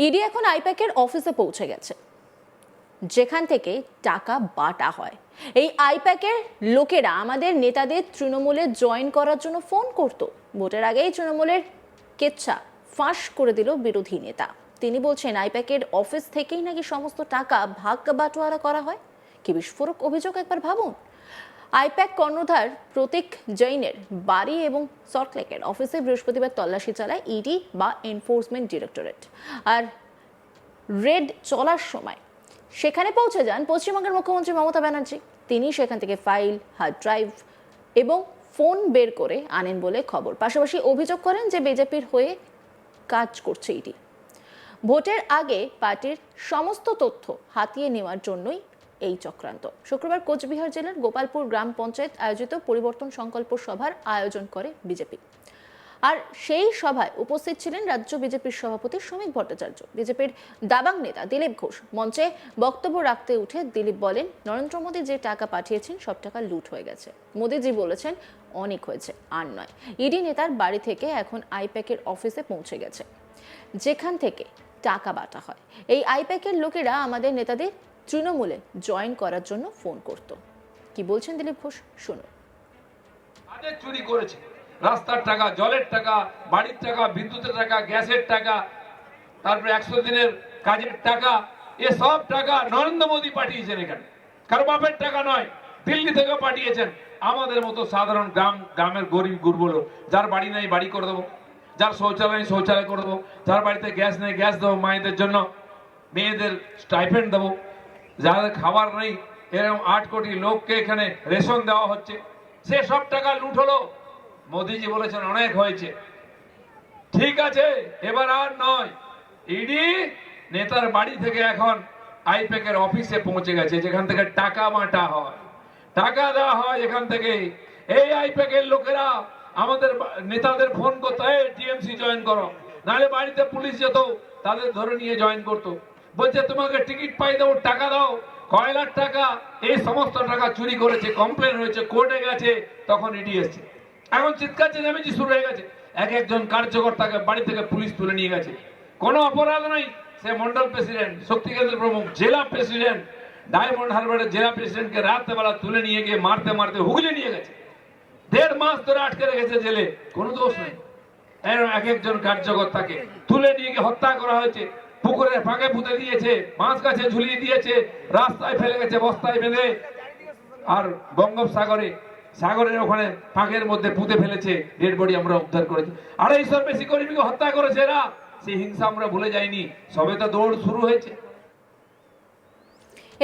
ED এখন আইপ্যাকের অফিসে পৌঁছে গেছে, যেখান থেকে টাকা বাটা হয়। এই আইপ্যাকের লোকেরা আমাদের নেতাদের তৃণমূলে জয়েন করার জন্য ফোন করত। ভোটের আগেই তৃণমূলের কেচ্ছা ফাঁস করে দিল বিরোধী নেতা। তিনি বলছেন আইপ্যাকের অফিস থেকেই নাকি সমস্ত টাকা ভাগ বাটোয়ারা করা হয়। কি বিস্ফোরক অভিযোগ, একবার ভাবুন। আইপ্যাক কর্ণধার প্রতীক জৈনের বাড়ি এবং সল্টলেকের অফিসে বৃহস্পতিবার তল্লাশি চালায় ইডি বা এনফোর্সমেন্ট ডিরেক্টরেট। আর রেড চলার সময় সেখানে পৌঁছে যান পশ্চিমবঙ্গের মুখ্যমন্ত্রী মমতা ব্যানার্জি। তিনি সেখান থেকে ফাইল, হার্ড ড্রাইভ এবং ফোন বের করে আনেন বলে খবর। পাশাপাশি অভিযোগ করেন যে বিজেপির হয়ে কাজ করছে ইডি। ভোটের আগে পার্টির সমস্ত তথ্য হাতিয়ে নেওয়ার জন্যই এই চক্রান্ত। শুক্রবার কোচবিহার জেলার গোপালপুর গ্রাম পঞ্চায়েত আয়োজিত পরিবর্তন সংকল্প সভার আয়োজন করে বিজেপি। আর সেই সভায় উপস্থিত ছিলেন রাজ্য বিজেপির সভাপতি শ্রমিক ভট্টাচার্য। বিজেপির দাবাং নেতা দিলীপ ঘোষ মঞ্চে বক্তব্য রাখতে উঠে দিলীপ বলেন, নরেন্দ্র মোদী যে টাকা পাঠিয়েছেন সব টাকা লুট হয়ে গেছে। মোদীজি বলেছেন অনেক হয়েছে, আর নয়। ইডি নেতার বাড়ি থেকে এখন আইপ্যাকের অফিসে পৌঁছে গেছে, যেখান থেকে টাকা বাটা হয়। এই আইপ্যাকের লোকেরা আমাদের নেতাদের তৃণমূলে জয়েন করার জন্য ফোন করত। কি বলছেন দিলীপ ঘোষ, শুনুন। চুরি করেছে রাস্তার টাকা, জলের টাকা, বাড়ির টাকা, বিদ্যুতের টাকা, গ্যাসের টাকা, তারপরে 100 দিনের কাজের টাকা, এসব টাকা নরেন্দ্র মোদী পাঠিয়েছেন এখানে। কারো বাপের টাকা নয়, দিল্লি থেকে পাঠিয়েছেন। আমাদের মতো সাধারণ গ্রামের গরিব গুরবলো, যার বাড়ি নেই বাড়ি করে দেবো, যার শৌচালয় নেই শৌচালয় করে দেবো, যার বাড়িতে গ্যাস নেই গ্যাস দেবো, মায়েদের জন্য মেয়েদের স্টাইপেন্ড দেবো, যাদের খাবার নেই এরকম 8 কোটি লোককে এখানে রেশন দেওয়া হচ্ছে। সে সব টাকা লুট হলো। মোদীজি বলেছেন অনেক হয়েছে, ঠিক আছে, এবার আর নয়। ইডি নেতার বাড়ি থেকে এখন আইপ্যাকের অফিসে পৌঁছে গেছে, যেখান থেকে টাকা বাটা হয়, টাকা দেওয়া হয় এখান থেকে। এই আইপ্যাকের লোকেরা আমাদের নেতাদের ফোন করতো, টিএমসি জয়েন করো, নাহলে বাড়িতে পুলিশ যেত, তাদের ধরে নিয়ে জয়েন করতো। বলছে তোমাকে টিকিট পাই দেবো, টাকা দাও। কয়লার টাকা, এই সমস্ত টাকা চুরি করেছে, কমপ্লেন হয়েছে, কোর্টে গেছে, তখন ইডি এসছে। এখন চিৎকার চেঁচামেচি শুরু হয়ে গেছে। একজন কার্যকর্তাকে বাড়ি থেকে পুলিশ তুলে নিয়ে গেছে, কোনো অপরাধ নাই। সে মন্ডল প্রেসিডেন্ট, শক্তি কেন্দ্র প্রমুখ, জেলা প্রেসিডেন্ট, ডায়মন্ড হারবারের জেলা প্রেসিডেন্টকে রাত্রেবেলা তুলে নিয়ে গিয়ে মারতে মারতে হুগলি নিয়ে গেছে। 1.5 মাস ধরে আটকে রেখেছে জেলে, কোনো দোষ নেই। একজন কার্যকর্তাকে তুলে নিয়ে গিয়ে হত্যা করা হয়েছে, পুকুরের ফাঁকে পুঁতে দিয়েছে, মাছ গাছে ঝুলিয়ে দিয়েছে, রাস্তায় ফেলে গেছে বস্তায় বেঁধে, আর বঙ্গোপসাগরে সাগরের ওখানে ফাঁকের মধ্যে পুঁতে ফেলেছে, ডেড বডি আমরা উদ্ধার করেছি। 250 বেশি কর্মীকে হত্যা করেছে এরা। সেই হিংসা আমরা ভুলে যাইনি, সবে তো দৌড় শুরু হয়েছে।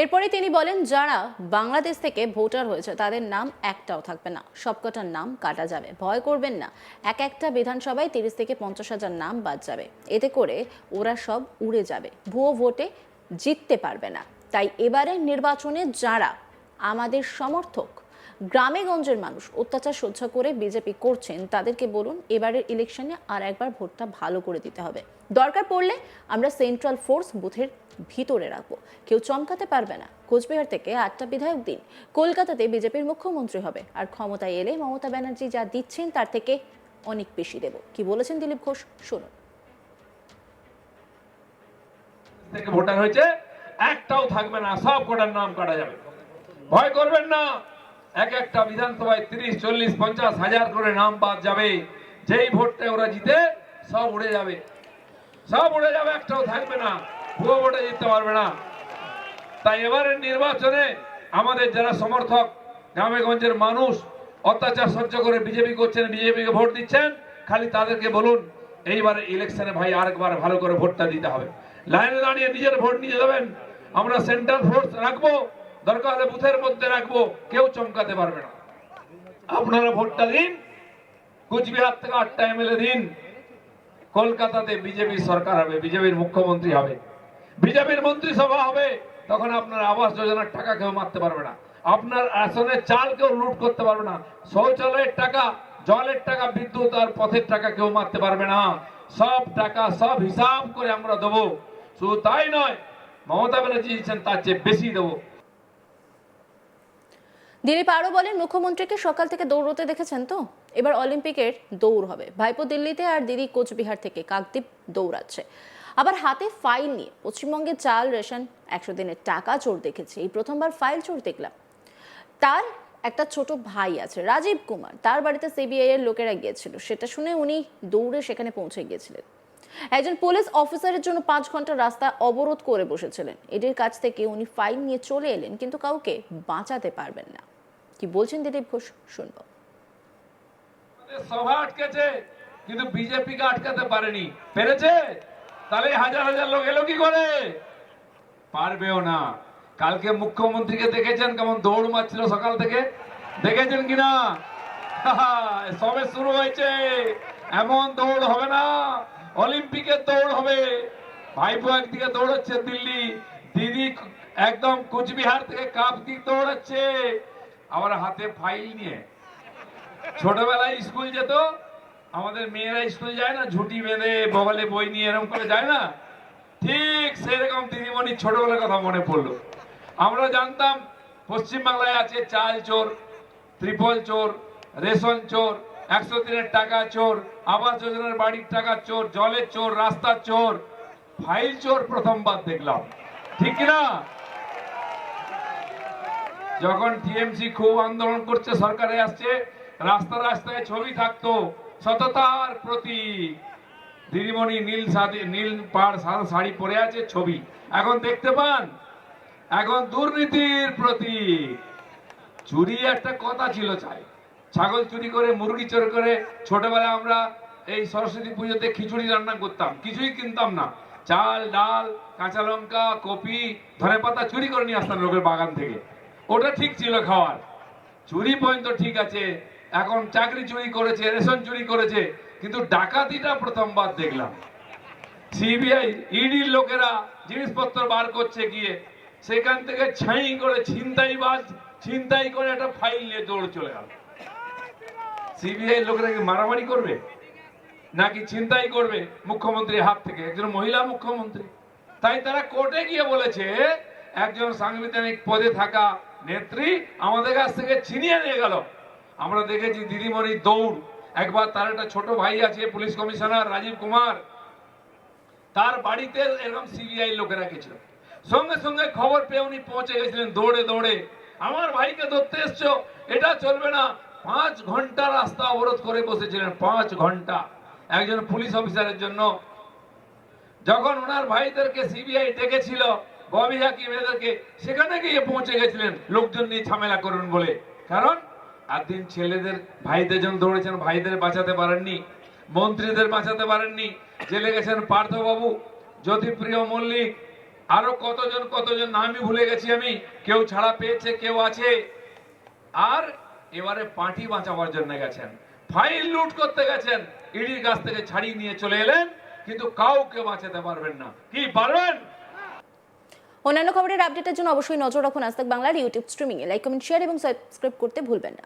এরপরে তিনি বলেন, যারা বাংলাদেশ থেকে ভোটার হয়েছে তাদের নাম একটাও থাকবে না, সবকটার নাম কাটা যাবে। ভয় করবেন না, একটা বিধানসভায় 30 থেকে 50 হাজার নাম বাদ যাবে। এতে করে ওরা সব উড়ে যাবে, ভুয়ো ভোটে জিততে পারবে না। তাই এবারের নির্বাচনে যারা আমাদের সমর্থক, গ্রামে গঞ্জের মানুষ অত্যাচার সহ্য করে বিজেপি করছেন, তাদেরকে বলুন এবারের ইলেকশনে আর একবার ভোটটা ভালো করে দিতে হবে। দরকার পড়লে আমরা সেন্ট্রাল ফোর্স বুথের ভিতরে রাখবো, কেউ চমকাতে পারবে না। কোচবিহার থেকে 8টা বিধায়ক দিন, কলকাতাতে বিজেপির মুখ্যমন্ত্রী হবে, আর ক্ষমতায় এলে মমতা ব্যানার্জি যা দিচ্ছেন তার থেকে অনেক বেশি দেব। কি বলেছেন দিলীপ ঘোষ, শুনুন। ভোটার হয়েছে, একটাও থাকবে না, সব কটার নাম কাটা যাবে। ভয় করবেন না, একটা বিধানসভায় 30, 40, 50 হাজার করে নাম বাদ যাবে। যেই ভোটটা ওরা জিতে সব উড়ে যাবে, সব উড়ে যাবে, একটাও থাকবে না, ভুয়ো ভোটে জিততে পারবে না। তাই এবারের নির্বাচনে আমাদের যারা সমর্থক, গ্রামে গঞ্জের মানুষ অত্যাচার সহ্য করে বিজেপি করছেন, বিজেপিকে ভোট দিচ্ছেন, খালি তাদেরকে বলুন এইবারে ইলেকশনে ভাই আরেকবার ভালো করে ভোটটা দিতে হবে। লাইনে দাঁড়িয়ে নিজের ভোট নিয়ে যাবেন। আমরা সেন্ট্রাল ফোর্স রাখবো, দরকার হলে বুথের মধ্যে রাখবো, কেউ চমকাতে পারবে না। আপনারা ভোটটা দিন, কুচবিহার থেকে 8টা এমএলএ দিন। কলকাতাতে বিজেপি সরকার হবে, বিজেপির মুখ্যমন্ত্রী হবে, বিজেপির মন্ত্রিসভা হবে, তখন আপনার আবাস যোজনার টাকা কেউ মারতে পারবে না, আপনার আসনের চাল কেউ লুট করতে পারবে না, শৌচালয়ের টাকা, জলের টাকা, বিদ্যুৎ আর পথের টাকা কেউ মারতে পারবে না। সব টাকা সব হিসাব করে আমরা দেবো। শুধু তাই নয়, মমতা ব্যানার্জি দিচ্ছেন তার চেয়ে বেশি দেবো। দিলীপ আরো বলেন, মুখ্যমন্ত্রীকে সকাল থেকে দৌড়তে দেখেছেন তো, এবার অলিম্পিকের দৌড় হবে। ভাইপো দিল্লিতে আর দিদি কোচবিহার থেকে কাকদ্বীপ দৌড়াচ্ছে। আবার হাতে ফাইল নিয়ে পশ্চিমবঙ্গে চাল রেশন 100 দিনের টাকা চোর দেখেছে। এই প্রথমবার ফাইল চোর দেখলাম। তার একটা ছোট ভাই আছে রাজীব কুমার, তার বাড়িতে সিবিআই এর লোকেরা গিয়েছিল। সেটা শুনে উনি দৌড়ে সেখানে পৌঁছে গিয়েছিলেন। একজন পুলিশ অফিসারের জন্য 5 ঘন্টা রাস্তা অবরোধ করে বসেছিলেন। এদের কাছ থেকে উনি ফাইল নিয়ে চলে এলেন, কিন্তু কাউকে বাঁচাতে পারবেন না। কি বলছেন দিলীপ ঘোষ, শুনবো। সভা আটকেছে, কিন্তু বিজেপি কে আটকাতে পারেনি। পেরেছে? তাহলে হাজার হাজার লোক এলো কি করে? পারবেও না। কালকে মুখ্যমন্ত্রীকে দেখেছেন কেমন দৌড় মারছিল সকাল থেকে? দেখেছেন কিনা? সবে শুরু হয়েছে, এমন দৌড় হবে না, অলিম্পিকের দৌড় হবে। ভাইপো একদিকে দৌড়াচ্ছে দিল্লি, দিদি একদম কুচবিহার থেকে কাপ দিক দৌড়াচ্ছে, আবার হাতে ফাইল নিয়ে। ছোটবেলায় স্কুল যেত, আমাদের মেয়েরা স্কুল যায় না, ঝুটি বেঁধে বগলে বই নিয়ে এরকম করে যায় না, ঠিক সেরকম দিদিমণির ছোটবেলার কথা মনে পড়লো। আমরা জানতাম পশ্চিমবাংলায় আছে চাল চোর, ত্রিপল চোর, রেশন চোর, 100 দিনের টাকা চোর, আবাস যোজনার বাড়ির টাকা চোর, জলের চোর, রাস্তার চোর। ফাইল চোর প্রথমবার দেখলাম, ঠিক কিনা? যখন টিএমসি খুব আন্দোলন করছে, সরকারে আসছে, রাস্তা রাস্তায় ছবি থাকতো সততার প্রতীক। দিদিমণি নীল পাড় সাদা শাড়ি পরে আছে, ছবি। এখন দেখতে পান, এখন দুর্নীতির প্রতীক। চুরি একটা কথা ছিল, চাই ছাগল চুরি করে, মুরগি চুরি করে। ছোটবেলায় আমরা এই সরস্বতী পুজোতে খিচুড়ি রান্না করতাম, কিছুই কিনতাম না। চাল, ডাল, কাঁচা লঙ্কা, কপি, ধনেপাতা চুরি করে নিয়ে আসতাম লোকের বাগান থেকে। ওটা ঠিক ছিল খাওয়ার, চুরি পর্যন্ত ঠিক আছে। এখন চাকরি চুরি করেছে, রেশন চুরি করেছে, কিন্তু ডাকাতিটা প্রথমবার দেখলাম। সিবিআই ইডির লোকেরা জিনিসপত্র বার করছে গিয়ে, সেখান থেকে ছাই করে ছিনতাই করে একটা ফাইল নিয়ে দৌড় চলে গেল। সিবিআই লোকেরা কি মারামারি করবে নাকি ছিনতাই করবে মুখ্যমন্ত্রীর হাত থেকে? একজন মহিলা মুখ্যমন্ত্রী, তাই তারা কোর্টে গিয়ে বলেছে একজন সাংবিধানিক পদে থাকা নেত্রী আমাদের কাছ থেকে ছিনিয়ে নিয়ে গেল। আমরা দেখেছি দিদিমণির দৌড়। একবার তার একটা ছোট ভাই আছে পুলিশ কমিশনার রাজীব কুমার, তার বাড়িতে এরকম সিবিআই লোকেরা গেছিল, সঙ্গে সঙ্গে খবর পেয়ে উনি পৌঁছে গেছিলেন দৌড়ে দৌড়ে। আমার ভাইকে ধরতে এসছো, এটা চলবে না। 5 ঘন্টা রাস্তা অবরোধ করে বসেছিলেন, 5 ঘন্টা একজন পুলিশ অফিসারের জন্য। যখন ওনার ভাইদেরকে সিবিআই ডেকেছিল, ববি হাকিম এদেরকে, সেখানে গিয়ে পৌঁছে গেছিলেন লোকজন নিয়ে ঝামেলা করুন বলে। কারণ একদিন ছেলেদের ভাইদের জন্য দৌড়েছেন, ভাইদের বাঁচাতে পারেননি, মন্ত্রীদের বাঁচাতে পারেননি। জেলে গেছেন পার্থবাবু, জ্যোতিপ্রিয় মল্লিক, আরো কতজন নামই ভুলে গেছি আমি। কেউ ছাড়া পেয়েছে, কেউ আছে। আর এবারে পার্টি বাঁচাবার জন্য গেছেন, ফাইল লুট করতে গেছেন, ইডির কাছ থেকে ছাড়িয়ে নিয়ে চলে এলেন, কিন্তু কাউকে বাঁচাতে পারবেন না। কি পারবেন? অন্যান্য খবরের আপডেটের জন্য অবশ্যই নজর রাখুন আজ তাক বাংলার ইউটিউব স্ট্রিমিং এ। লাইক, কমেন্ট, শেয়ার এবং সাবস্ক্রাইব করতে ভুলবেন না।